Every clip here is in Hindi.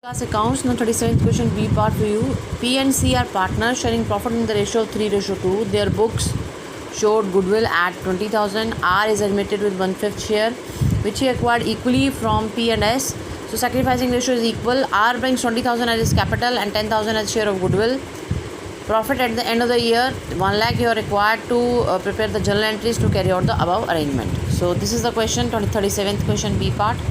Class accounts. Now 37th question B part for you. P and C are partners sharing profit in the ratio of 3:2. Their books showed goodwill at 20,000. R is admitted with 1/5 share, which he acquired equally from P and S. So sacrificing ratio is equal. R brings 20,000 as his capital and 10,000 as share of goodwill. Profit at the end of the year 1 lakh. You are required to prepare the journal entries to carry out the above arrangement. So this is the question. 37th question B part.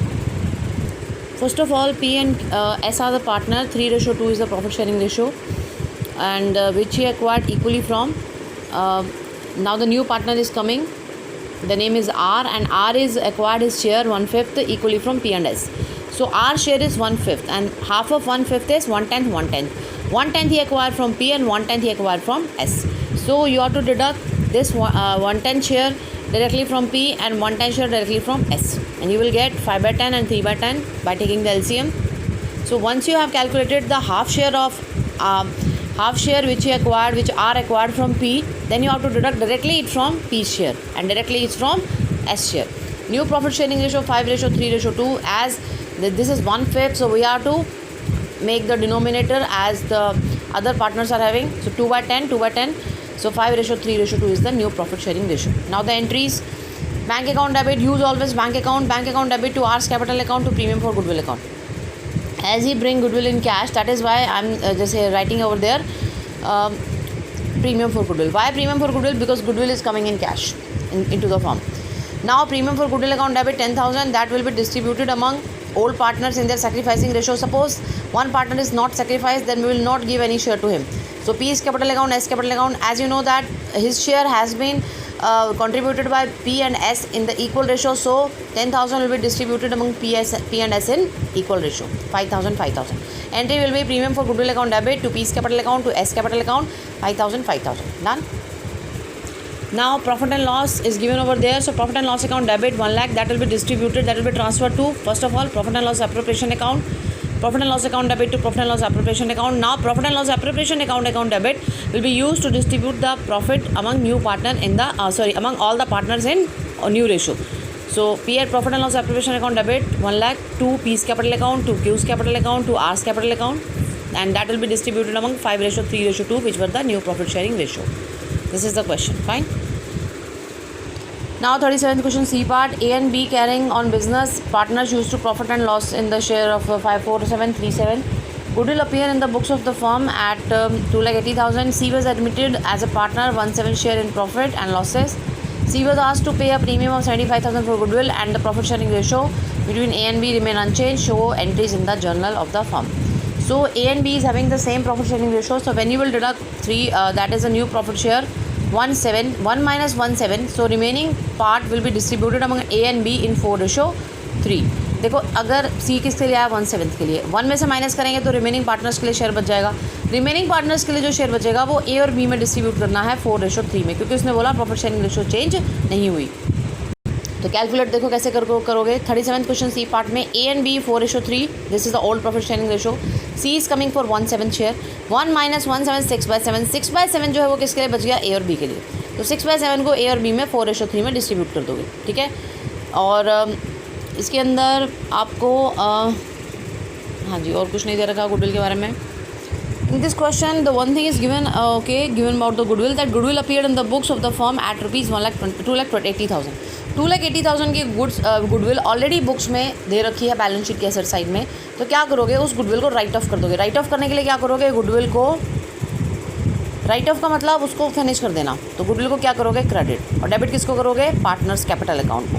First of all, P and S are the partner. 3:2 is the profit sharing ratio, and which he acquired equally from. Now the new partner is coming. The name is R, and R is acquired his share 1/5 equally from P and S. So R share is 1/5, and half of 1/5 is 1/10, 1/10. 1/10 he acquired from P, and 1/10 he acquired from S. So you have to deduct this 1/10 share directly from P and 1/10 share directly from S, and you will get 5/10 and 3/10 by taking the LCM. So once you have calculated the half share which he acquired, which R acquired from P, then you have to deduct directly it from P share and directly it's from S share. New profit sharing ratio 5:3:2. As this is 1/5, so we have to make the denominator as the other partners are having. So 2/10, 2/10. So 5:3:2 is the new profit sharing ratio. Now the entries: bank account debit, use always bank account debit to R's capital account to premium for goodwill account. As he bring goodwill in cash, that is why I'm just writing over there premium for goodwill. Why premium for goodwill? Because goodwill is coming in cash into the firm. Now premium for goodwill account debit 10,000, that will be distributed among all partners in their sacrificing ratio. Suppose one partner is not sacrificed, then we will not give any share to him. So P is capital account, S capital account. As you know that his share has been contributed by P and S in the equal ratio. So 10,000 will be distributed among P and S in equal ratio. 5,000, 5,000. Entry will be premium for goodwill account debit to P's capital account to S capital account. 5,000, 5,000. Done. Now profit and loss is given over there. So profit and loss account debit 1 lakh, that will be distributed, that will be transferred to, first of all, profit and loss appropriation account. Profit and loss account debit to profit and loss appropriation account. Now profit and loss appropriation account debit will be used to distribute the profit among new partner in the among all the partners in new ratio. So P at profit and loss appropriation account debit 1 lakh to P's capital account, to Q's capital account, to R's capital account, and that will be distributed among 5:3:2, which were the new profit sharing ratio. This is the question. Fine. Now 37th question C part. A and B carrying on business, partners used to profit and loss in the share of 54737. Goodwill appear in the books of the firm at 2,80,000. C was admitted as a partner, 1/7 share in profit and losses. C was asked to pay a premium of 75,000 for goodwill, and the profit sharing ratio between A and B remain unchanged. Show entries in the journal of the firm. So A and B is having the same profit sharing ratio. So when you will deduct 3, that is a new profit share 1/7, 1 minus 1/7. So remaining part will be distributed among A and B in 4:3. देखो अगर C किसके लिए आया 1/7 के लिए, 1 में से माइनस करेंगे तो रिमेनिंग पार्टनर्स के लिए शेयर बच जाएगा. रिमेनिंग पार्टनर्स के लिए जो शेयर बचेगा वो A और B में डिस्ट्रीब्यूट करना है 4:3 में, क्योंकि उसने बोला प्रॉफिट शेयरिंग रेशो चेंज नहीं हुई. तो कैलकुलेट देखो कैसे करोगे. 37th क्वेश्चन C पार्ट में A and B 4:3. This is the old profit sharing ratio. C is coming for 1/7 share. 1 minus 1/7, 6/7. 6/7 जो है वो किसके लिए बच गया? A और B के लिए. तो 6/7 को A और B में 4:3 में डिस्ट्रीब्यूट कर दोगे. ठीक है. और इसके अंदर आपको हाँ जी और कुछ नहीं दे रखा गुडविल के बारे में. In this question, the one thing is given about the goodwill, that goodwill appeared in the books of the firm at rupees 2,80,000. 2,80,000 की गुडविल ऑलरेडी बुक्स में दे रखी है बैलेंस शीट के एसेट साइड में. तो क्या करोगे? उस गुडविल को राइट ऑफ कर दोगे. राइट ऑफ करने के लिए क्या करोगे? गुडविल को राइट ऑफ का मतलब उसको फिनिश कर देना. तो गुडविल को क्या करोगे? क्रेडिट. और डेबिट किसको करोगे? पार्टनर्स कैपिटल अकाउंट को.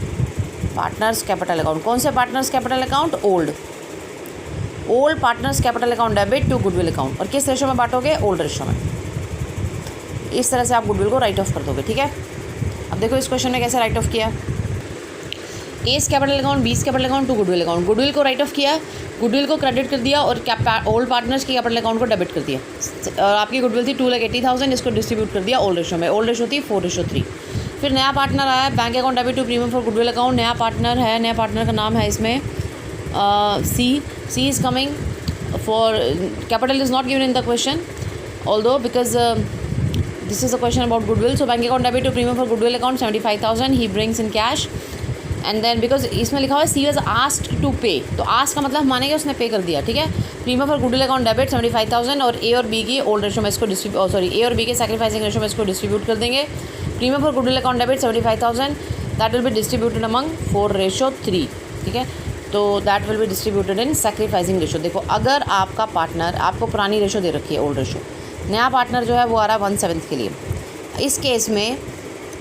Partners capital account. कौन से partners capital account? Old partners capital account debit to goodwill account. और किस रेशो में बांटोगे? ओल्ड रेशो में. इस तरह से आप गुडविल को राइट ऑफ कर दोगे. ठीक है. अब देखो इस क्वेश्चन में कैसे राइट ऑफ किया. A's capital account, B's capital account to goodwill account. Goodwill को राइट ऑफ किया, गुडविल को क्रेडिट कर दिया और ओल्ड पार्टनर्स की कैपिटल अकाउंट को डेबिट कर दिया. और आपकी गुडविल थी 2,80,000, इसको डिस्ट्रीब्यूट कर दिया ओल्ड रेशो में. ओल्ड रेशो थी 4:3. फिर नया पार्टनर आया, bank account debit to premium for goodwill account. नया पार्टनर है, नया पार्टनर का नाम है इसमें C is coming for capital is not given in the question, although because this is a question about goodwill. So bank account debit to premium for goodwill account 75,000 he brings in cash. And then because इसमें लिखा हुआ है सी वाज आस्क्ड टू पे, तो आस्क का मतलब मानेगा उसने पे कर दिया, ठीक है. Premium for goodwill account debit 75,000 और ए और बी की ओल्ड रेशो में इसको ए और बी के सैक्रिफाइसिंग रेशो में इसको डिस्ट्रीब्यूट कर देंगे। Premium for goodwill account debit 75,000 that will be distributed among 4:3, ठीक है। तो that will be distributed in sacrificing ratio. देखो अगर आपका पार्टनर, आपको पुरानी रेशो दे रखी है ओल्ड रेशो, नया पार्टनर जो है वो आ रहा है 1/7 के लिए, इस केस में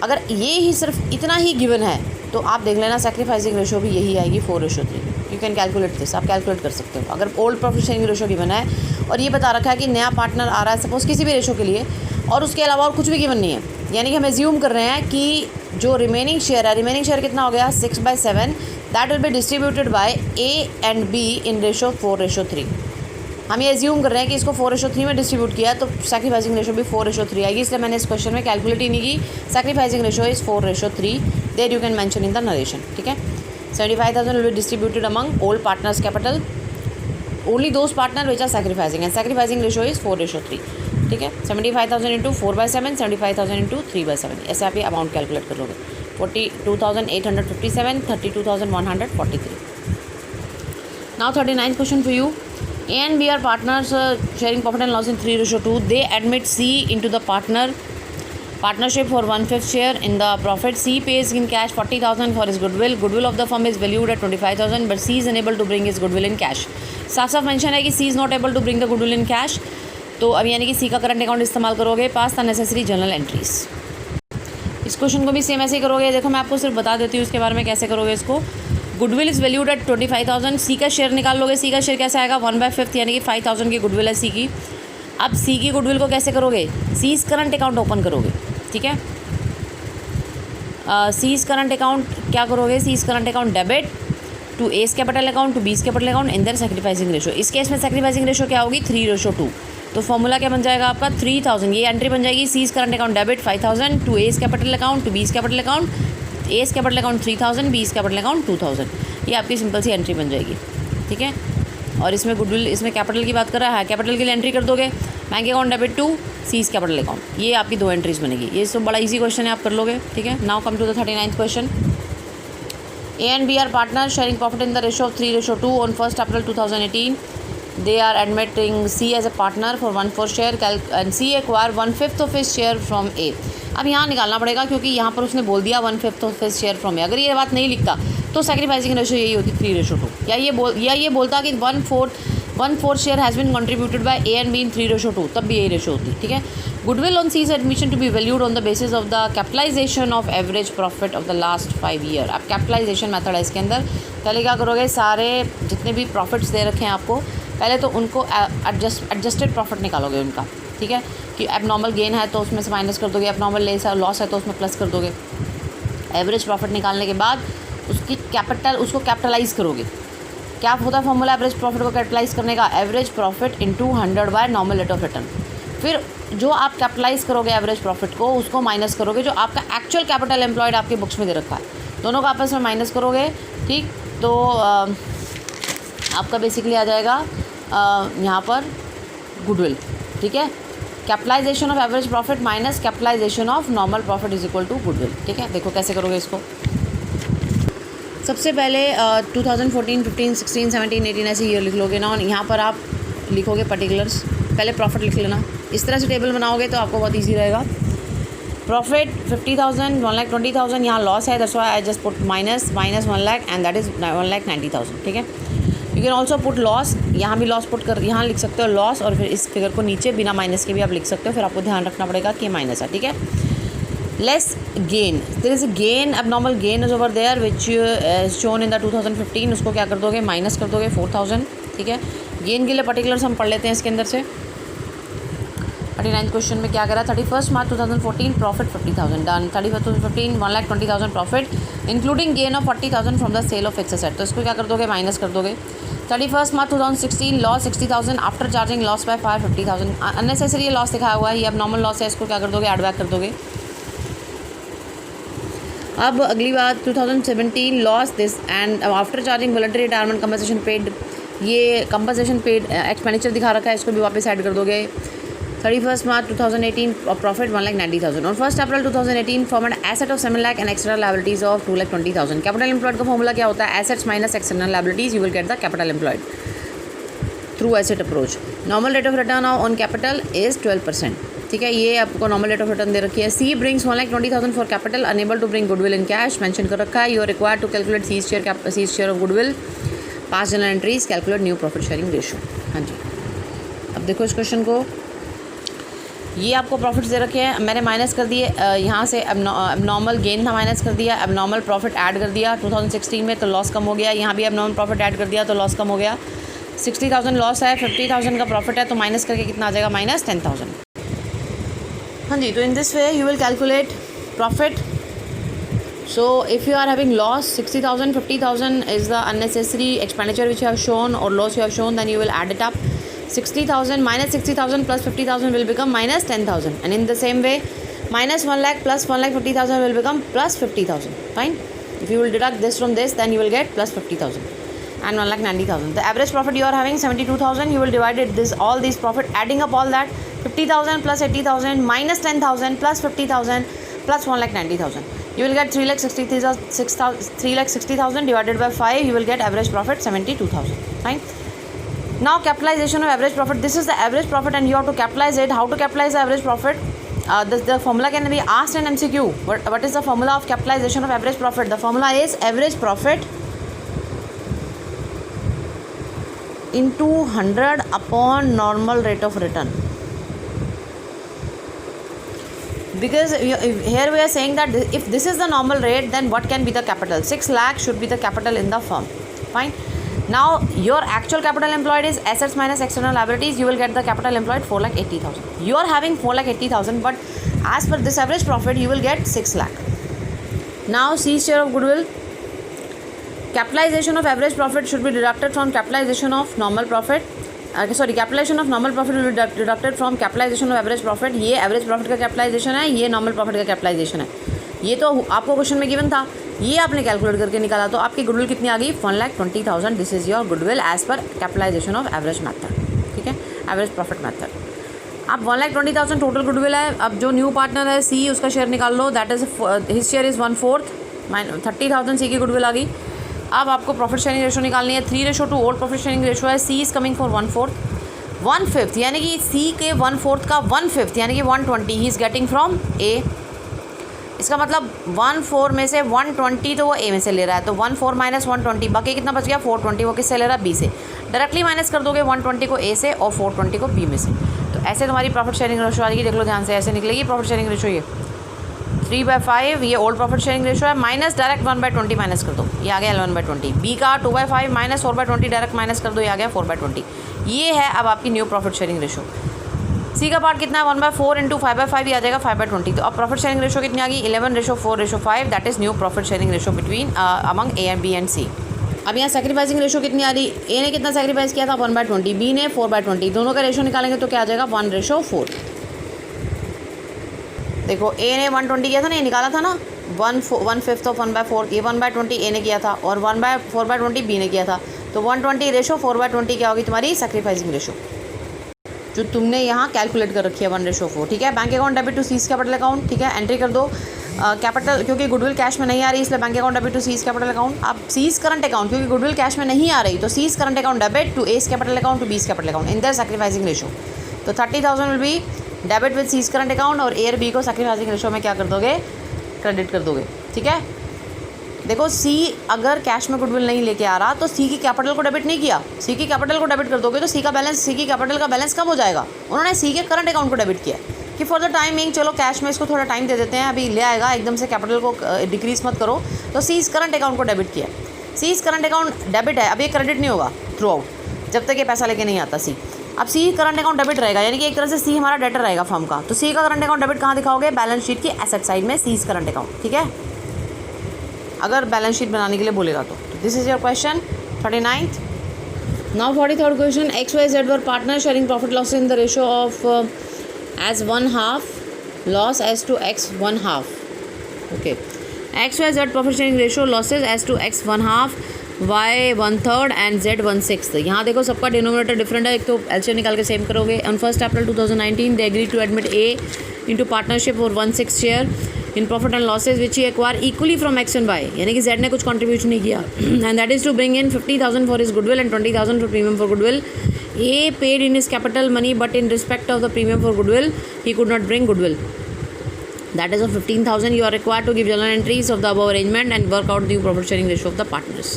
अगर ये ही सिर्फ इतना ही गिवन है तो आप देख लेना सैक्रिफाइसिंग रेशो भी यही आएगी 4:3। यू कैन कैलकुलेट दिस, आप कैलकुलेट कर सकते हो। अगर old profit sharing ratio given है और ये बता रखा है कि नया पार्टनर आ रहा है सपोज किसी भी रेशो के लिए और उसके अलावा और कुछ भी गिवन नहीं है, यानी कि हम एज्यूम कर रहे हैं कि जो रिमेनिंग शेयर है, रिमेनिंग शेयर कितना हो गया 6/7, that will be distributed by A and B in ratio 4:3। हम ये एज्यूम कर रहे हैं कि इसको 4:3 में डिस्ट्रीब्यूट किया तो सैक्रिफाइसिंग रेशो भी 4:3 आएगी, इसलिए मैंने इस क्वेश्चन में कैलकुलेट ही नहीं की। Sacrificing ratio is 4:3, there you can mention in the narration, ठीक है। 75,000 will be distributed among old partners capital, only those partner which are sacrificing, and sacrificing ratio is 4:3, ठीक है। 75,000 इंटू 4/7, 75,000 इंटू 3/7, ऐसे आप ये अमाउंट कैलकुलेट कर लोगे। 42,857, 32,143। Now 39th question for you. A and B are partners sharing profit and loss in 3:2. They admit C into the partnership for 1/5 share in the profit. C pays in cash 40,000 for his goodwill. Goodwill of the firm is valued at 25,000, but C is unable to bring his goodwill in cash. साफ साफ मेंशन है कि C is not able to bring the goodwill in cash. तो अब यानी कि C का करंट अकाउंट इस्तेमाल करोगे, पास द नेसेसरी जर्नल एंट्रीज। इस क्वेश्चन को भी सेम ऐसे ही करोगे। देखो मैं आपको सिर्फ बता देती हूँ इसके बारे में कैसे करोगे इसको। गुडविल इज़ वैल्यूड एट 25,000, सी का शेयर निकाल लोगे। सी का शेयर कैसे आएगा 1/5, यानी कि 5,000 की गुडविल है सी की। अब सी की गुडविल को कैसे करोगे, सीज करंट अकाउंट ओपन करोगे, ठीक है। सीज करंट अकाउंट क्या करोगे, C's current account debit to A's capital account to B's capital account in their sacrificing ratio. इस केस में सैक्रिफाइसिंग रेशो क्या होगी 3:2। तो फॉर्मूला क्या बन जाएगा आपका 3000, ये एंट्री बन जाएगी C's current account debit 5,000 to A's capital account to B's capital account, A's capital account 3,000, B's capital account 2,000। ये आपकी सिंपल सी एंट्री बन जाएगी, ठीक है। और इसमें गुडविल, इसमें कैपिटल की बात कर रहा है, कैपिटल के लिए एंट्री कर दोगे bank account debit to C's capital account, ये आपकी दो एंट्रीज बनेगी। ये सब बड़ा इजी क्वेश्चन है, आप कर लोगे, ठीक है। Now come to the 39th question. A and B are partner sharing profit in the ratio of 3:2 on 1 April 2018. They are admitting C as a partner for 1/4 share and C acquire 1/5 of his share from A. अब यहाँ निकालना पड़ेगा क्योंकि यहाँ पर उसने बोल दिया 1/5 of his share from A। अगर ये बात नहीं लिखता तो सैक्रिफाइसिंग रेशो यही होती 3:2, या ये बोलता कि 1/4 share has been contributed by A and B in 3:2, तब भी यही रेशो होती, ठीक है। Goodwill on C's admission to be valued on the basis of the capitalisation of average profit of the last 5 year. अब कैपिटलाइजेशन मेथड है इसके अंदर। पहले क्या करोगे, सारे जितने भी प्रॉफिट्स दे रखे हैं आपको, पहले तो उनको एडजस्टेड प्रॉफिट निकालोगे उनका, ठीक है। कि एबनॉर्मल गेन है तो उसमें से माइनस कर दोगे, एबनॉर्मल लॉस है तो उसमें प्लस कर दोगे। एवरेज प्रॉफिट निकालने के बाद उसकी उसको कैपिटलाइज करोगे। क्या होता है फॉर्मूला एवरेज प्रॉफिट को कैपिटलाइज करने का, average profit into 100 by normal rate of return. फिर जो आप कैपिटलाइज करोगे एवरेज प्रॉफिट को, उसको माइनस करोगे जो आपका एक्चुअल कैपिटल एम्प्लॉयड आपके बुक्स में दे रखा है, दोनों का आपस में माइनस करोगे, ठीक। तो आपका बेसिकली आ जाएगा यहाँ पर गुडविल, ठीक है। Capitalisation of average profit minus capitalisation of normal profit is equal to goodwill, ठीक है। देखो कैसे करोगे इसको। सबसे पहले 2014, 15, 16, 17, 18 ऐसे ईयर लिख लोगे ना, और यहाँ पर आप लिखोगे पर्टिकुलर्स, पहले प्रॉफिट लिख लेना। इस तरह से टेबल बनाओगे तो आपको बहुत ईजी रहेगा। प्रॉफिट 50,000, 1,20,000, यहाँ लॉस है, that's why I just put minus 1 lakh and that is 1,90,000, ठीक है। You can also put loss, यहाँ भी लॉस पुट कर, यहाँ लिख सकते हो लॉस, और फिर इस फिगर को नीचे बिना माइनस के भी आप लिख सकते हो। फिर आपको ध्यान रखना पड़ेगा कि माइनस है, ठीक है। Less gain, there is a gain, abnormal gain is over there which shown in the 2015, उसको क्या कर दोगे, माइनस कर दोगे 4,000, ठीक है। गेन के लिए पर्टिकुलर्स हम पढ़ लेते हैं इसके अंदर से। 39th क्वेश्चन में क्या करा, 31 March 2014 profit 50,000 done. 31 2015 1,20,000 profit including gain of 40,000 from the sale of excess asset, तो इसको क्या कर दोगे, माइनस कर दोगे। 31 March 2016 loss 60,000 after charging loss by 50,000, unnecessary loss दिखाया हुआ है, ये अब नॉर्मल लॉस है, इसको क्या कर दोगे, एड बैक कर दोगे। अब अगली बात 2017 loss this and after charging voluntary retirement compensation paid, ये कंपनसेशन पेड एक्सपेंडिचर दिखा रखा है, इसको भी वापस ऐड कर दोगे। 31 March 2018 प्रॉफिट 1,90,000 और 1 April 2018 form and asset of 7 lakh and external liabilities of 2,20,000। Capital employed का फॉर्मूला क्या होता है, assets minus external liabilities, you will get the capital employed, through asset approach. Normal rate of return on capital is 12%. ठीक है, ये आपको नॉर्मल रेट ऑफ रिटर्न दे रखी है. C brings 1,20,000 for capital, unable to bring goodwill in cash, mention कर रखा है. You are required to calculate C's share of goodwill, pass journal entries, calculate new profit sharing ratio. हाँ जी, अब देखो इस क्वेश्चन को. ये आपको प्रॉफिट्स दे रखे हैं, मैंने माइनस कर दिए. यहाँ से एबनॉर्मल गेन था, माइनस कर दिया. एबनॉर्मल प्रॉफिट ऐड कर दिया 2016 में, तो लॉस कम हो गया. यहाँ भी एबनॉर्मल प्रॉफिट ऐड कर दिया तो लॉस कम हो गया. 60,000 लॉस है, 50,000 का प्रॉफिट है, तो माइनस करके कितना आ जाएगा? माइनस 10,000. हाँ जी, तो in this way you will calculate profit. So if you are having loss 60,000, 50,000 is the unnecessary expenditure which you have shown or loss you have shown, then you will add it up. 60,000 minus 60,000 plus 50,000 will become minus 10,000, and in the same way minus 1 lakh plus 1,50,000 will become plus 50,000. Fine. If you will deduct this from this, then you will get plus 50,000 and 1,90,000. The average profit you are having 72,000. You will divide it all these profit, adding up all that, 50,000 plus 80,000 minus 10,000 plus 50,000 plus 1,90,000. You will get 3,60,000 divided by 5. You will get average profit 72,000. Fine. Now capitalization of average profit. This is the average profit and you have to capitalize it. How to capitalize the average profit? The formula can be asked in MCQ. What is the formula of capitalization of average profit? The formula is average profit into 100 upon normal rate of return. Because here we are saying that if this is the normal rate, then what can be the capital? 6 lakh should be the capital in the firm. Fine. Now your actual capital employed is assets minus external liabilities. You will get the capital employed 4,80,000. You are having 4,80,000, but as per this average profit, you will get 6 lakh. Now cease share of goodwill. Capitalization of average profit should be deducted from capitalization of normal profit. Capitalization of normal profit will be deducted from capitalization of average profit. ये एवरेज प्रॉफिट का कैपिटलाइजेशन है, ये नॉर्मल प्रॉफिट का कैपिटलाइजेशन है. ये तो आपको क्वेश्चन में गिवन था, ये आपने कैलकुलेट करके निकाला, तो आपकी गुडविल कितनी आ गई? 1,20,000. This is your goodwill as per capitalization of average method. ठीक है, एवरेज प्रॉफिट मेथड. अब 1,20,000 टोटल गुडविल है. अब जो न्यू पार्टनर है सी, उसका शेयर निकाल लो. That is his share is 1/4. 30,000 C की गुडविल आ गई. अब आपको प्रॉफिट शेयरिंग रेशो निकालनी है. 3:2 ओल्ड प्रॉफिट शेयरिंग रेशो है. सी इज़ कमिंग फॉर 1/4. 1/5 यानी कि सी के 1/4 का 1/5 यानी कि 120 ही इज़ गेटिंग फ्रॉम ए. इसका मतलब 1/4 में से 120 तो वो ए में से ले रहा है, तो 1/4 माइनस 120, बाकी कितना बच गया? 420. वो किससे ले रहा है? बी से. डायरेक्टली माइनस कर दोगे 120 को ए से और 420 को बी में से. तो ऐसे तुम्हारी प्रॉफिट शेयरिंग रेशो आएगी. देख लो ध्यान से, ऐसे निकलेगी प्रॉफिट शेयरिंग रेशो. ये 3/5 ये ओल्ड प्रॉफिट शेयरिंग रेशो है, माइनस डायरेक्ट 1/20 माइनस कर दो, ये आ गया 11/20. बी का 2/5 माइनस 4/20 डायरेक्ट माइनस कर दो, ये आ गया 4/20. ये है अब आपकी न्यू प्रॉफिट शेयरिंग रेशो. सी का पार्ट कितना है? 1/4 इंटू 5/5, ये आ जाएगा 5/20. तो अब प्रॉफिट शेयरिंग रेशो कितनी आ गई? 11:4:5. That is new profit sharing ratio between among A and B and C. अब यहाँ सेक्रीफाइसिंग रेशो कितनी आ रही? ए ने कितना सेक्रीफाइस किया था? 1/20. बी ने 4/20. दोनों का रेशो निकालेंगे तो क्या आ जाएगा? 1:4. देखो ए ने 120 किया था ना, ये निकाला था ना, 1/5 ऑफ 1/4. ये 1/20 ए ने किया था और 4/20 बी ने किया था. तो 120 रेशो 4/20 क्या होगी तुम्हारी? सेक्रीफाइसिंग रेशो, जो तुमने यहाँ कैलकुलेट कर रखी है 1:4. ठीक है. Bank account debit to C's capital account. ठीक है, एंट्री कर दो कैपिटल, क्योंकि गुडविल कैश में नहीं आ रही इसलिए bank account debit to C's capital account. अब सीज करंट अकाउंट, क्योंकि गुडविल कैश में नहीं आ रही, तो C's current account debit to A's capital account to B's capital account in the sacrificing ratio. तो 30,000 will be debit with C's current account और ए और बी को सेक्रीफाइसिंग रेशो में क्या कर दोगे? क्रेडिट कर दोगे. ठीक है. देखो सी अगर कैश में गुडविल नहीं लेके आ रहा तो सी की कैपिटल को डेबिट नहीं किया, सी की कैपिटल को डेबिट कर दोगे तो सी की कैपिटल का बैलेंस कम हो जाएगा. उन्होंने सी के करंट अकाउंट को डेबिट किया कि फॉर द टाइमिंग चलो कैश में इसको थोड़ा टाइम दे देते हैं, अभी ले आएगा, एकदम से कैपिटल को डिक्रीज मत करो. तो सी इस करंट अकाउंट को डेबिट किया. सी इस करंट अकाउंट डेबिट है, अब ये क्रेडिट नहीं होगा थ्रू आउट जब तक ये पैसा लेके नहीं आता सी. अब सी करंट अकाउंट डेबिट रहेगा, यानी कि एक तरह से सी हमारा डेटर रहेगा फर्म का. तो सी का करंट अकाउंट डेबिट कहाँ दिखाओगे? बैलेंस शीट की एसेट साइड में सीज करंट अकाउंट. ठीक है, अगर बैलेंस शीट बनाने के लिए बोलेगा तो. This is your question 39th. Now 43rd question. XYZ were partner sharing profit loss in the ratio of as 1/2 loss as to X 1/2. Okay. XYZ profit sharing ratio losses as to X 1/2, Y 1/3 and Z 1/6. यहाँ देखो सबका डिनोमिनेटर डिफरेंट है. एक तो एलसीएम निकाल के सेम करोगे. On 1 April 2019 they agree to admit A into partnership for 1/6 share in profit and losses which he acquire equally from X and Y. यानी कि Z ने कुछ कंट्रीब्यूशन नहीं किया. And that is to bring in 50,000 for his goodwill and 20,000 for premium for goodwill. A paid in his capital money, but in respect of the premium for goodwill, he could not bring goodwill. That is of 15,000. You are required to give journal entries of the above arrangement and work out the profit sharing ratio of the partners.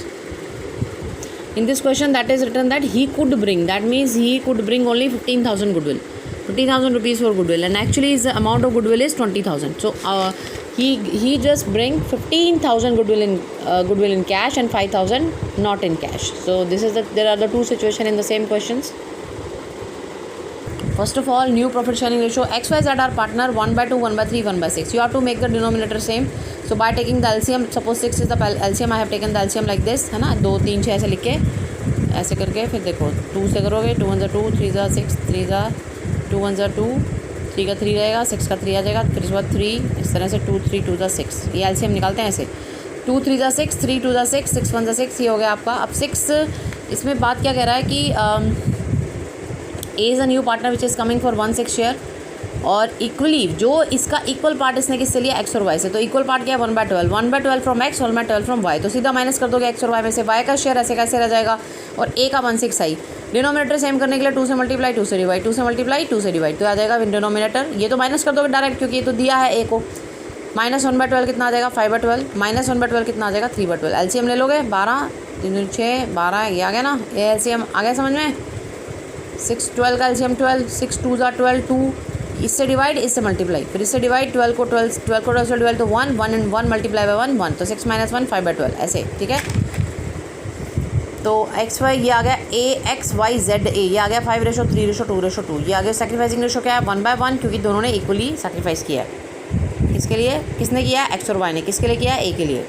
In this question, that is written that he could bring. That means he could bring only 15,000 goodwill. 50,000 rupees for goodwill, and actually his amount of goodwill is 20,000. So he just bring 15,000 goodwill in cash and 5,000 not in cash. So there are the two situations in the same questions. First of all, new profit sharing ratio, XYZ are partner 1/2, 1/3, 1/6. You have to make the denominator same. So by taking the LCM, suppose 6 is the LCM, I have taken the LCM like this, है ना, 2 3 6 ऐसे लिख के ऐसे करके फिर देखो 2 से करोगे, 2 1 2, 3 6, 3 2 1 2, 3 का 3 रहेगा, 6 का 3 आ जाएगा, फिर उसके बाद 3, इस तरह से 2 3 2 6, ये LCM निकालते हैं ऐसे, 2 3 6, 3 2 6, 6 1 6, ये हो गया आपका. अब 6 इसमें बात क्या कह रहा है कि A is a new partner which is coming for 1/6 share, और इक्वली जो इसका इक्वल पार्ट इसने किससे लिया, एक्स और वाई से. तो इक्वल पार्ट क्या है, 1/12, 1/12 फ्रॉम एक्स, 1/12 फ्रॉम वाई. तो सीधा माइनस कर दोगे एक्स और वाई में से, वाई का शेयर ऐसे कैसे रह जाएगा, और ए का 1/6 आई. डिनोमिनेटर सेम करने के लिए 2 से मल्टीप्लाई, 2 से डिवाइड, 2 से मल्टीप्लाई, 2 से डिवाइड, तो आ जाएगा डिनोमिनेटर. ये तो माइनस कर दोगे डायरेक्ट, क्योंकि ये तो दिया है ए को. माइनस 1/12 कितना आ जाएगा, 5/12, माइनस 1/12 कितना आ जाएगा, 3/12. एलसीएम ले लोगे 12 3 6 12, ये आ गया ना, ये एलसीएम आ गया समझ में. 6 12 का एलसीएम 12, 6 2 12, 2, इससे डिवाइड, इससे मल्टीप्लाई, फिर इससे डिवाइड, 12 को 12 से डिवाइड तो 1 1 एंड 1 मल्टीप्लाई बाय 1 1, तो 6 - 1 5/12 ऐसे. ठीक है, तो एक्स वाई ये आ गया AXYZ A, ये आ गया 5:3:2:2. ये आ गया सेक्रीफाइसिंग रेशो क्या है, 1/1, क्योंकि दोनों ने इक्वली सेक्रीफाइस किया है. किसके लिए, किसने किया है, एक्स और वाई ने. किसके लिए किया है, ए के लिए.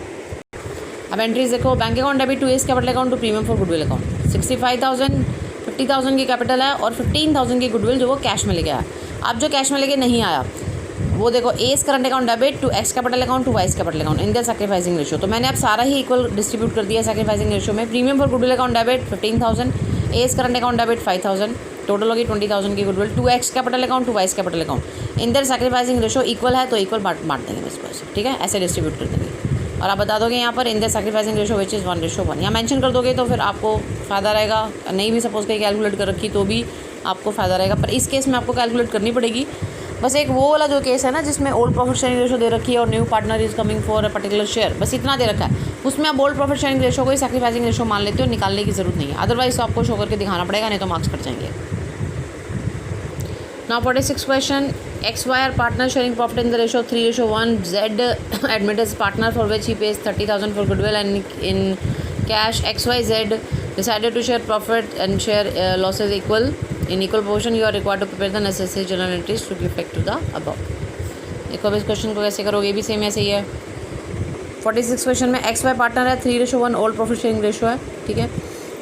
अब एंट्रीज देखो, bank account debit to A's capital account to premium for goodwill account. 65,000, 50,000 की कैपिटल है और 15,000 की गुडविल जो वो कैश में लेके आया. अब जो कैश में लेके नहीं आया वो देखो, A's current account debit to X capital account to Y's capital account in the sacrificing ratio. तो मैंने अब सारा ही इक्वल डिस्ट्रीब्यूट कर दिया सैक्रिफाइसिंग रेशियो में. Premium for goodwill account debit 15,000, A's current account debit 5,000, total होगी 20,000 की goodwill to X capital account to Y's capital account. In the sacrificing ratio equal है तो इक्वल बांट देंगे इसको ऐसे. ठीक है, ऐसे डिस्ट्रीब्यूट कर देंगे. और आप बता दोगे यहाँ पर इन the sacrificing ratio which is 1:1. यहाँ मेंशन कर दोगे तो फिर आपको फ़ायदा रहेगा. नहीं भी सपोज कहीं कैलकुलेट कर रखी तो भी आपको फ़ायदा रहेगा, पर इस केस में आपको कैलकुलेट करनी पड़ेगी. बस एक वो वाला जो केस है ना जिसमें ओल्ड प्रॉफिट शेयरिंग रेशो दे रखी है और new partner is coming for a particular share, बस इतना दे रखा है, उसमें आप ओल्ड प्रॉफिट शेयरिंग रेशो को ही सैक्रिफाइसिंग रेशो मान लेते हो, निकालने की जरूरत नहीं है. अदरवाइज तो आपको शो करके दिखाना पड़ेगा, नहीं तो मार्क्स कट जाएंगे. Now 46 question, XY are partner sharing profit in the ratio 3:1. Z admit his partner for which he pays 30,000 for goodwill and in cash. XYZ decided to share profit and share losses equal in equal proportion. You are required to prepare the necessary journal entries to give effect to the above. देखो अब इस क्वेश्चन को कैसे करोगे, ये भी सेम ऐसे ही है. 46 क्वेश्चन में XY पार्टनर है, 3:1 ओल्ड प्रॉफिट शेयरिंग रेशो है. ठीक है,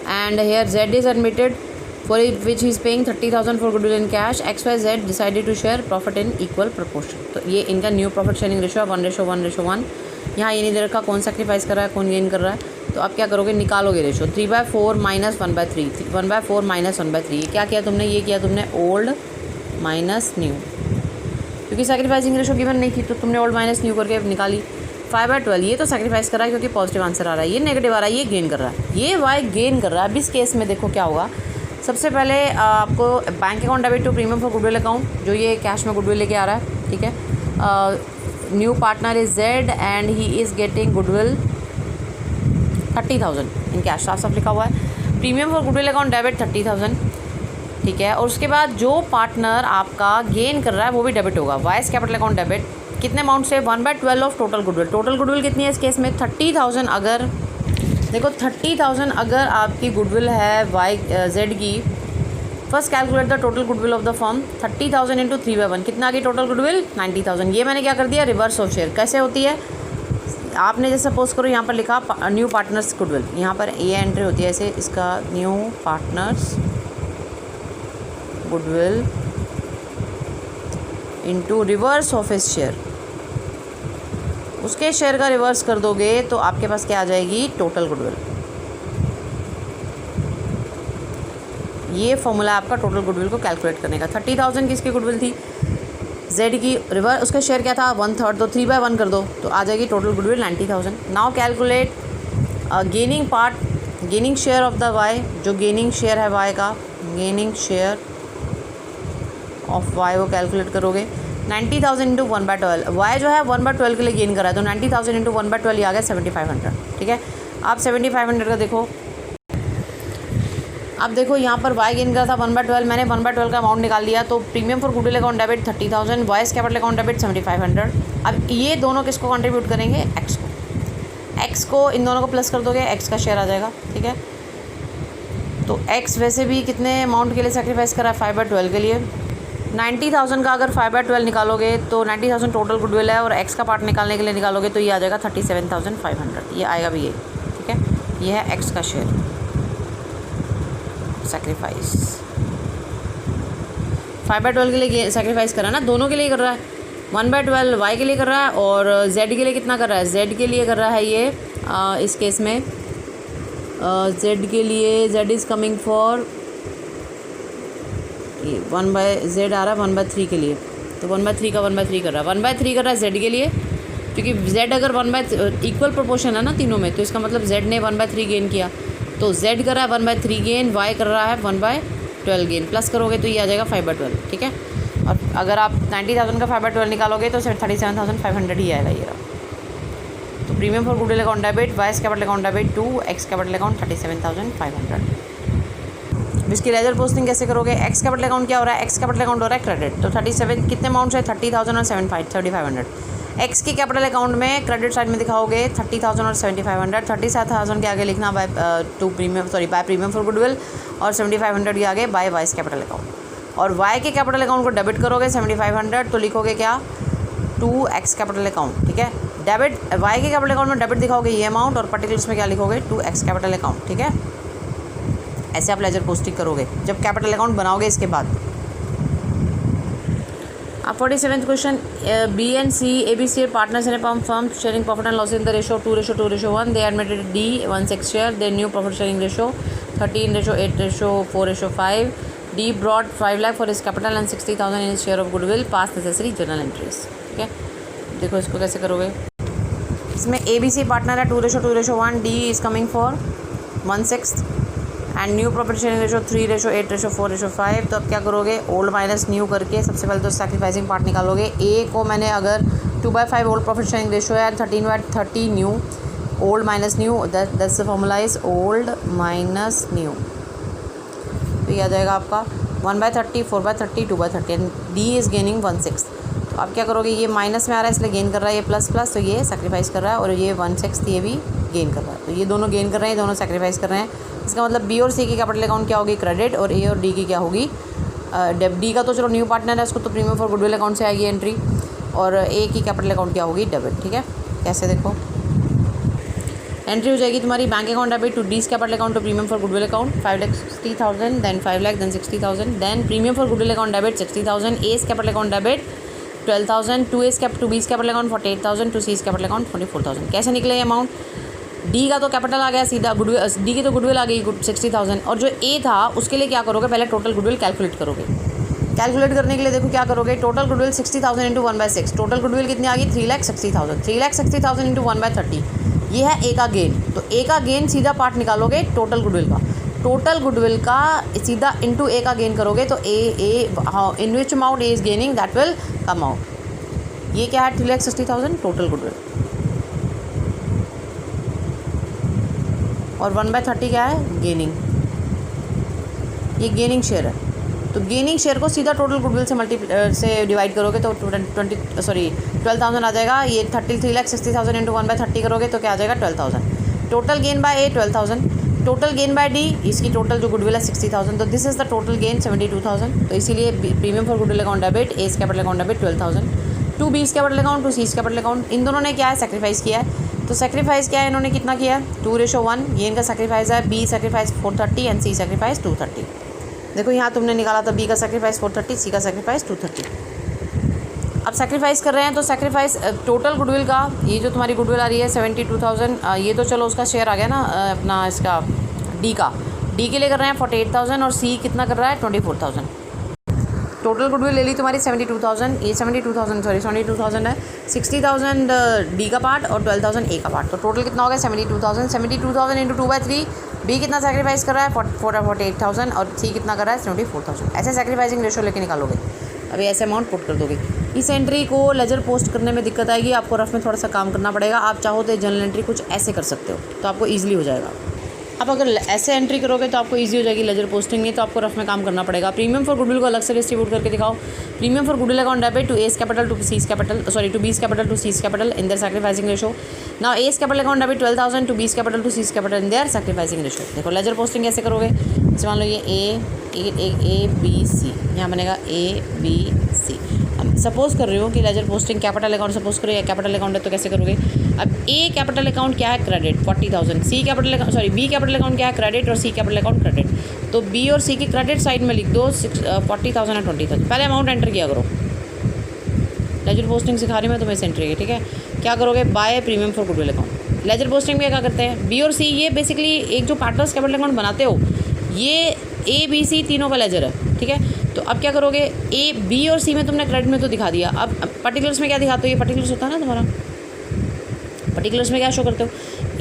and here Z is admitted for which he is paying 30,000 for goodwill in cash. XYZ decided to share profit in equal proportion. तो ये इनका न्यू प्रॉफिट शेयरिंग रेशो है 1:1:1. यहाँ ये नहीं दे रखा कौन सेक्रीफाइस कर रहा है कौन गेन कर रहा है. तो आप क्या करोगे, निकालोगे रेशो 3/4 माइनस 1/3, 1/4 माइनस 1/3. क्या किया तुमने, ये किया तुमने ओल्ड माइनस न्यू, क्योंकि सेक्रीफाइसिंग रेशो गिवन नहीं थी तो तुमने ओल्ड माइनस न्यू करके निकाली. 5/12 ये तो सेक्रीफाइस कर रहा है क्योंकि पॉजिटिव आंसर आ रहा है, ये नेगेटिव आ रहा है, ये गेन कर रहा है, ये वाई गेन कर रहा है. अब इस केस में देखो क्या होगा. सबसे पहले आपको bank account debit to premium for goodwill account, जो ये कैश में गुडविल लेके आ रहा है. ठीक है, new partner is Z and he is getting goodwill 30,000 in cash, साफ साफ लिखा हुआ है. Premium for goodwill account debit 30,000. ठीक है, और उसके बाद जो पार्टनर आपका गेन कर रहा है वो भी डेबिट होगा. वाइस कैपिटल अकाउंट डेबिट कितने अमाउंट से, 1/12 of total goodwill. Total goodwill कितनी है इस केस में, 30,000. अगर देखो 30,000 अगर आपकी गुडविल है वाई जेड की, first calculate the total goodwill of the firm. 30,000 into 3/1 कितना की टोटल गुडविल, 90,000. ये मैंने क्या कर दिया, रिवर्स ऑफ शेयर. कैसे होती है, आपने जैसे सपोज करो यहाँ पर लिखा न्यू पार्टनर्स गुडविल, यहाँ पर ये एंट्री होती है ऐसे, इसका new partners goodwill into reverse of his share. उसके शेयर का रिवर्स कर दोगे तो आपके पास क्या आ जाएगी, टोटल गुडविल. ये फॉर्मूला आपका टोटल गुडविल को कैलकुलेट करने का. 30,000 किसकी गुडविल थी, जेड की. रिवर्स उसका शेयर क्या था, 1/3, तो 3/1 कर दो तो आ जाएगी total goodwill 90,000. Now calculate gaining part, gaining share of the Y, जो गेनिंग शेयर है वाई का गेनिंग शेयर ऑफ वाई वो कैलकुलेट करोगे 90,000 इंटू 1/12। वाई जो है 1/12 के लिए गेन करा है, तो 90,000 इंटू 1/12 ये आ गया 7500। ठीक है, आप 7500 का देखो, अब देखो यहाँ पर वाई गेन करा था 1/12, मैंने 1/12 का अमाउंट निकाल लिया, तो premium for goodwill account debit 30,000, voice capital account debit 7500। अब ये दोनों किसको कंट्रीब्यूट करेंगे? एक्स को। एक्स को इन दोनों को प्लस कर दोगे, एक्स का शेयर आ जाएगा। ठीक है, तो एक्स वैसे भी कितने अमाउंट के लिए सेक्रीफाइस करा है? 5/12 के लिए। 90,000 का अगर 5/12 निकालोगे तो 90,000 टोटल गुडविल है, और एक्स का पार्ट निकालने के लिए निकालोगे तो ये आ जाएगा 37,500, ये आएगा भी ये। ठीक है, ये है एक्स का शेयर सेक्रीफाइस। 5/12 के लिए सेक्रीफाइस करा ना, दोनों के लिए कर रहा है। 1/12 वाई के लिए कर रहा है, और जेड के लिए कितना कर रहा है? जेड के लिए कर रहा है ये इस केस में जेड के लिए Z is coming for 1/z आ रहा है 1/3 के लिए, तो 1/3 का 1/3 कर रहा है, 1/3 कर रहा है जेड के लिए, क्योंकि जेड अगर 1/3 इक्वल प्रोपोर्शन है ना तीनों में, तो इसका मतलब जेड ने 1/3 गेन किया, तो जेड कर रहा है 1/3 गेन, वाई कर रहा है 1/12 गेन, प्लस करोगे तो ये आ जाएगा 5/12। ठीक है, और अगर आप 90,000 का 5/12 निकालोगे तो सिर्फ 37,500 ही आएगा ये रहा। तो premium for goodwill account debit, vice capital account debit 2, x capital account 37,500। इसकी लेजर पोस्टिंग कैसे करोगे? एक्स कैपिटल अकाउंट क्या हो रहा है? एक्स कैपिटल अकाउंट हो रहा है क्रेडिट, तो 37 कितने अमाउंट है? 30,000 और 7,500। एक्स की कैपिटल अकाउंट में क्रेडिट साइड में दिखाओगे 30,000 और 7,500। 37,000 के आगे लिखना बाय प्रीमियम फॉर गुडविल, और 7,500 के आगे बाय वाइस कैपिटल अकाउंट। और वाई के कैपिटल अकाउंट को डेबिट करोगे 7,500, तो लिखोगे क्या? 2 एक्स कैपिटल अकाउंट। ठीक है, डेबिट वाई के कैपिटल अकाउंट में डेबिट दिखाओगे ये अमाउंट, और पर्टिकुलर्स में क्या लिखोगे? 2 एक्स कैपिटल अकाउंट। ठीक है, ऐसे आप लेजर पोस्टिंग करोगे जब कैपिटल अकाउंट बनाओगे इसके बाद। अब 47th question, B and C ABC partners in a firm sharing profit and loss in the ratio 2:2:1। They admitted D 1/6 share, their new profit sharing ratio 13:8:4:5। D brought 5 lakh for his capital and 60,000 in his share of goodwill, pass necessary journal entries। ठीक है, देखो इसको कैसे करोगे। इसमें ABC पार्टनर है 2:2:1, D is coming for 1/6 and new profit sharing ratio 3:8:4:5। तो अब क्या करोगे? ओल्ड माइनस न्यू करके सबसे पहले तो सैक्रिफाइसिंग पार्ट निकालोगे। ए को मैंने अगर 2/5 ओल्ड प्रॉफिट शेयरिंग रेशो है, 13/30 new, old minus new, that's the formula is old minus new, तो ये आ जाएगा आपका 1/30, 4/30, 2/30 एंड डी इज़ गेनिंग 1/6। तो आप क्या करोगे? ये माइनस में आ रहा है इसलिए गेन कर रहा है, ये प्लस प्लस, तो ये सेक्रीफाइस कर रहा है, और ये 1/6 ये भी गेन कर रहा है, तो ये दोनों गेन कर रहे हैं, दोनों सेक्रीफाइस कर रहे हैं। इसका मतलब बी और सी की कैपिटल अकाउंट क्या होगी? क्रेडिट, और ए और डी की क्या होगी? डी का तो चलो न्यू पार्टनर है, उसको तो प्रीमियम फॉर गुडविल अकाउंट से आएगी एंट्री, और ए की कैपिटल अकाउंट क्या होगी? डेबिट। ठीक है, कैसे देखो एंट्री हो जाएगी तुम्हारी bank account debit to D's capital account to premium for goodwill account 5,60,000, then 5 lakh, then 60,000, then premium for goodwill account debit 60,000, A's capital account debit 12,000, to B's capital account 48,000, to C's capital account 44,000। कैसे निकले ये अमाउंट? डी का तो कैपिटल आ गया सीधा, गुडविल डी की तो गुडविल आ गई 60,000, और जो ए था उसके लिए क्या करोगे? पहले टोटल गुडविल कैलकुलेट करोगे। कैलकुलेट करने के लिए देखो क्या करोगे? Total goodwill 60,000 into 1/6, total goodwill कितनी आ गई? 3,60,000, 3,60,000 इंटू 1/30, ये है ए का गेन। तो ए का गेन सीधा पार्ट निकालोगे टोटल गुडविल का, टोटल गुडविल का सीधा इंटू ए का गेन करोगे, तो in which amount A is gaining that will come out. ये क्या है? 3,60,000 टोटल गुडविल, और 1/30 क्या है? गेनिंग, ये गेनिंग शेयर है, तो गेनिंग शेयर को सीधा टोटल गुडविल से डिवाइड करोगे तो 12,000 आ जाएगा। ये 3,60,000 इंटू 1/30 करोगे तो क्या आ जाएगा? 12,000। Total gain by A 12,000, total gain by D, इसकी टोटल जो गुडविल है 60,000, तो this is the total gain 72,000। तो इसीलिए premium for goodwill account debit, A's capital account debit 12,000, to B's capital account, to C's capital account, इन दोनों ने क्या है? सेक्रीफाइस किया है। तो सेक्रीफाइस क्या है इन्होंने? कितना किया है? 2:1, ये इनका सेक्रीफाइस है। B sacrifice 430 and C sacrifice 230। देखो यहाँ तुमने निकाला था बी का सेक्रीफाइस 430, सी का सेक्रीफाइस 230। अब सेक्रीफाइस कर रहे हैं, तो सेक्रीफाइस टोटल गुडविल का, ये जो तुम्हारी गुडविल आ रही है 72,000, ये तो चलो उसका शेयर आ गया ना अपना इसका डी का, डी के लिए कर रहे हैं 48,000, और सी कितना कर रहा है? 24,000। टोटल गुडविल ले ली तुम्हारी 72,000, ये 72,000 है, 60,000 डी का पार्ट और 12,000 ए का पार्ट, तो टोटल कितना हो गया? 72,000 इंटू 2/3, बी कितना सेक्रीफाइस कर रहा है 48,000 और सी कितना कर रहा है 74,000। ऐसे सेक्रीफाइसिंग रेशो लेके निकालोगे, अभी ऐसे अमाउंट पुट कर दोगे। इस एंट्री को लेजर पोस्ट करने में दिक्कत आएगी, आपको रफ में थोड़ा सा काम करना पड़ेगा। आप चाहो तो जर्नल एंट्री कुछ ऐसे कर सकते हो तो आपको ईजिली हो जाएगा। आप अगर ऐसे एंट्री करोगे तो आपको इजी हो जाएगी लेजर पोस्टिंग, नहीं तो आपको रफ में काम करना पड़ेगा। प्रीमियम फॉर गुडविल को अलग से डिस्ट्रीब्यूट करके दिखाओ। Premium for goodwill account debit to A's capital to C's capital, sorry to B's capital to C's capital in their sacrificing ratio. Now A's capital account debit 12,000 to B's capital to C's capital in their sacrificing ratio. देखो लेजर पोस्टिंग कैसे करोगे, जैसे मान लो ये ए बी सी, यहाँ बनेगा ए बी सी। सपोज कर रहे हो कि ledger posting capital account suppose करो या कैपिटल अकाउंट है तो कैसे करोगे। अब ए कैपिटल अकाउंट क्या है credit 40,000, C capital account sorry B capital account क्या है क्रेडिट और सी कैपिटल अकाउंट क्रेडिट। तो बी और सी की क्रेडिट साइड में लिख दो 40,000 और 20,000। पहले अमाउंट एंटर किया करो, लेजर पोस्टिंग सिखा रही मैं तुम्हें इस एंट्री की, ठीक है। क्या करोगे, by premium for goodwill account. Ledger posting में क्या करते हैं, बी और सी ये बेसिकली एक जो पार्टनर्स कैपिटल अकाउंट बनाते हो ये ए बी सी तीनों का लेजर है, ठीक है। तो अब क्या करोगे, ए बी और सी में तुमने क्रेडिट में तो दिखा दिया, अब पर्टिकुलर्स में क्या दिखाते हो, ये पर्टिकुलर्स होता है ना तुम्हारा, पर्टिकुलर्स में क्या शो करते हो,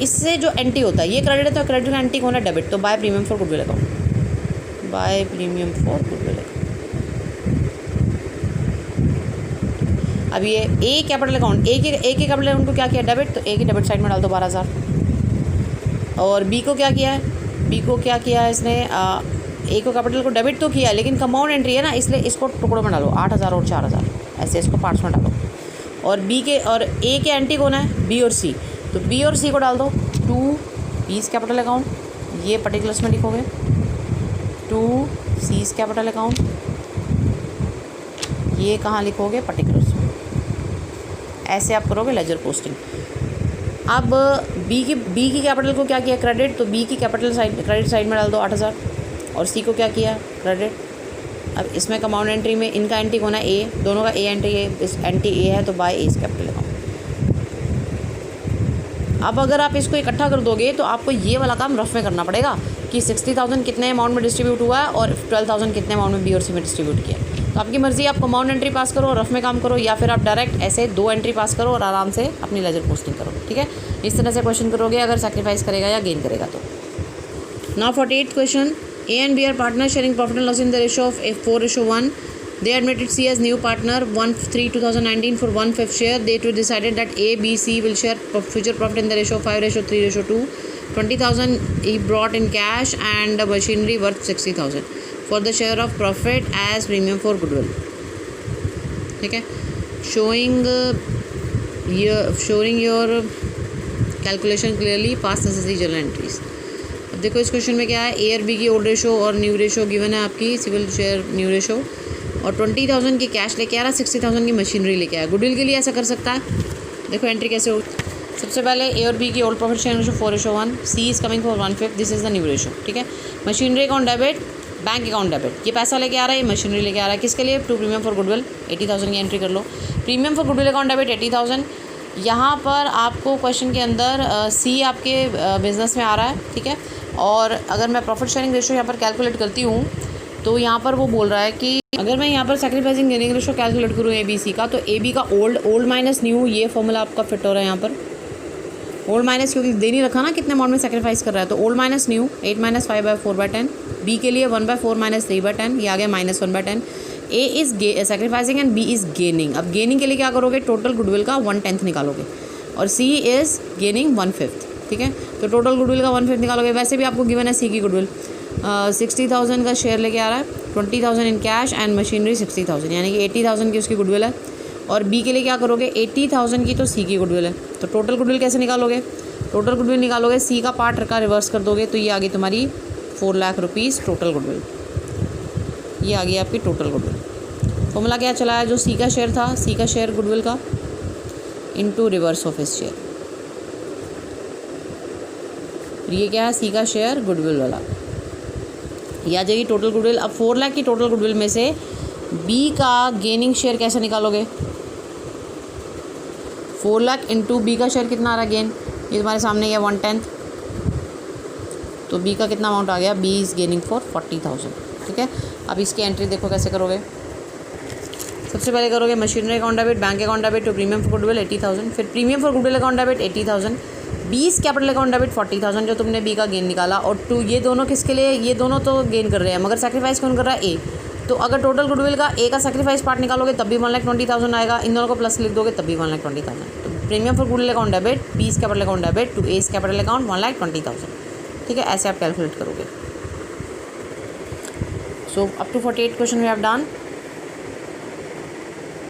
इससे जो एंटी होता है ये क्रेडिट है तो क्रेडिट का एंटी कौन है, डेबिट। तो by premium for goodwill account, by premium for goodwill account. अब ये ए कैपिटल अकाउंट, ए के कैपिटल अकाउंट को क्या किया, डेबिट, तो ए की डेबिट साइड में डाल दो 12,000। और बी को क्या किया है, बी को क्या किया है इसने, ए को कैपिटल को डेबिट तो किया लेकिन कंपाउंड एंट्री है ना, इसलिए इसको टुकड़ों में डालो 8,000 और 4,000, ऐसे इसको पार्ट्स में डालो। और बी के और ए के एंटी कौन है, बी और सी, तो बी और सी को डाल दो टू बीस कैपिटल अकाउंट, ये पर्टिकुलर्स में लिखोगे टू सीज कैपिटल अकाउंट, ये कहाँ लिखोगे, पर्टिकुलर्स में। ऐसे आप करोगे लेजर पोस्टिंग। अब बी की कैपिटल को क्या किया, क्रेडिट, तो बी की कैपिटल साइड क्रेडिट साइड में डाल दो 8,000। और सी को क्या किया, क्रेडिट। अब इसमें कंपाउंड एंट्री में इनका एंटी कौन है, ए, दोनों का ए एंट्री है, इस एंटी ए है तो बाय एस कैपिटल अकाउंट। अब अगर आप इसको इकट्ठा कर दोगे तो आपको ये वाला काम रफ में करना पड़ेगा कि 60,000 कितने अमाउंट में डिस्ट्रीब्यूट हुआ है और 12,000 कितने अमाउंट में बी और सी में डिस्ट्रीब्यूट किया। तो आपकी मर्ज़ी, आप कंपाउंड एंट्री पास करो, रफ में काम करो, या फिर आप डायरेक्ट ऐसे 2 एंट्री पास करो और आराम से अपनी लेजर पोस्टिंग करो, ठीक है। इस तरह से क्वेश्चन करोगे अगर सेक्रीफाइस करेगा या गेन करेगा तो। Now 48th question, A and B are partners sharing profit and loss in the ratio of 4:1. They admitted C as new partner 1/3/2019 for 1/5 share. They too decided that A, B, C will share future profit in the ratio of 5:3:2. 20,000 he brought in cash and machinery worth 60,000 for the share of profit as premium for goodwill. ठीक है, showing your calculation clearly, past necessary journal entries. देखो इस क्वेश्चन में क्या है, ए और बी की ओल्ड रेशो और न्यू रेशो गिवन है आपकी, सिविल शेयर न्यू रेशो, और 20,000 की कैश लेके आ रहा है, 60,000 की मशीनरी लेके आया। गुडविल के लिए ऐसा कर सकता है, देखो एंट्री कैसे हो। सबसे पहले ए और बी की old profit share ratio 4:1, C is coming for 1/5, this is the new ratio, ठीक है। Machinery account debit, bank account debit, ये पैसा लेके आ रहा है, ये मशीनरी लेके आ रहा है, किसके लिए, टू प्रीमियम फॉर गुडविल, 80,000 की एंट्री कर लो। Premium for goodwill account debit 80,000, यहाँ पर आपको क्वेश्चन के अंदर सी आपके बिजनेस में आ रहा है, ठीक है। और अगर मैं प्रॉफिट शेयरिंग रेशो यहाँ पर कैलकुलेट करती हूँ तो यहाँ पर वो बोल रहा है कि अगर मैं यहाँ पर सैक्रिफाइसिंग गेनिंग रेशो कैलकुलेट करूँ ए बी सी का, तो ए बी का ओल्ड माइनस न्यू, ये फॉर्मूला आपका फिट हो रहा है यहाँ पर। ओल्ड माइनस क्योंकि दे नहीं रखा ना कितने अमाउंट में सैक्रिफाइस कर रहा है, तो ओल्ड माइनस न्यू 8 - 5/4/10, बी के लिए 1/4 - 3/10, ये आ गया -1/10। A is sacrificing and B is gaining. अब गेनिंग के लिए क्या करोगे, टोटल गुडविल का 1/10 निकालोगे, और सी इज़ गेनिंग 1/5, ठीक है। तो टोटल गुडविल का 1/5 निकालोगे। वैसे भी आपको गिवन है सी की गुडविल 60,000 का शेयर लेके आ रहा है, 20,000 इन कैश एंड मशीनरी 60,000, यानी कि 80,000 की उसकी गुडविल है। और बी के लिए क्या करोगे, 80,000 की तो सी की गुडविल है, तो टोटल गुडविल कैसे निकालोगे, टोटल गुडविल निकालोगे, सी का पार्ट का रिवर्स कर दोगे, तो ये आ गई तुम्हारी 4 लाख रुपीज़ टोटल गुडविल, ये आ गई आपकी टोटल गुडविल। फॉर्मूला क्या चला है, जो सी का शेयर था, सी का शेयर गुडविल का into reverse of his share, ये क्या है, सी का शेयर गुडविल वाला, ये आ जाएगी टोटल गुडविल। अब 4 लाख की टोटल गुडविल में से बी का गेनिंग शेयर कैसे निकालोगे, 4 लाख इंटू बी का शेयर कितना आ रहा है गेन, ये तुम्हारे सामने है 1/10, तो बी का कितना अमाउंट आ गया, बी इज़ गेनिंग फॉर 40,000, ठीक है। अब इसकी एंट्री देखो कैसे करोगे। सबसे पहले करोगे machinery account debit, bank account debit to premium for goodwill 80,000, फिर premium for goodwill account debit 80,000, B's capital account debit 40,000 जो तुमने बी का गेन निकाला, और टू ये दोनों किसके लिए, ये दोनों तो गेन कर रहे हैं मगर सेक्रीफाइस कौन कर रहा है, ए। तो अगर टोटल गुडविल का ए का सेक्रीफाइस पार्ट निकालोगे तब भी 1,20,000 आएगा, इन दोनों को प्लस लिख दोगे तब भी 1,20,000। तो premium for goodwill account debit B's capital account debit to A's capital account 1,20,000। ठीक है, ऐसे आप कैलकुलेट करोगे। So up to 48 question we have done.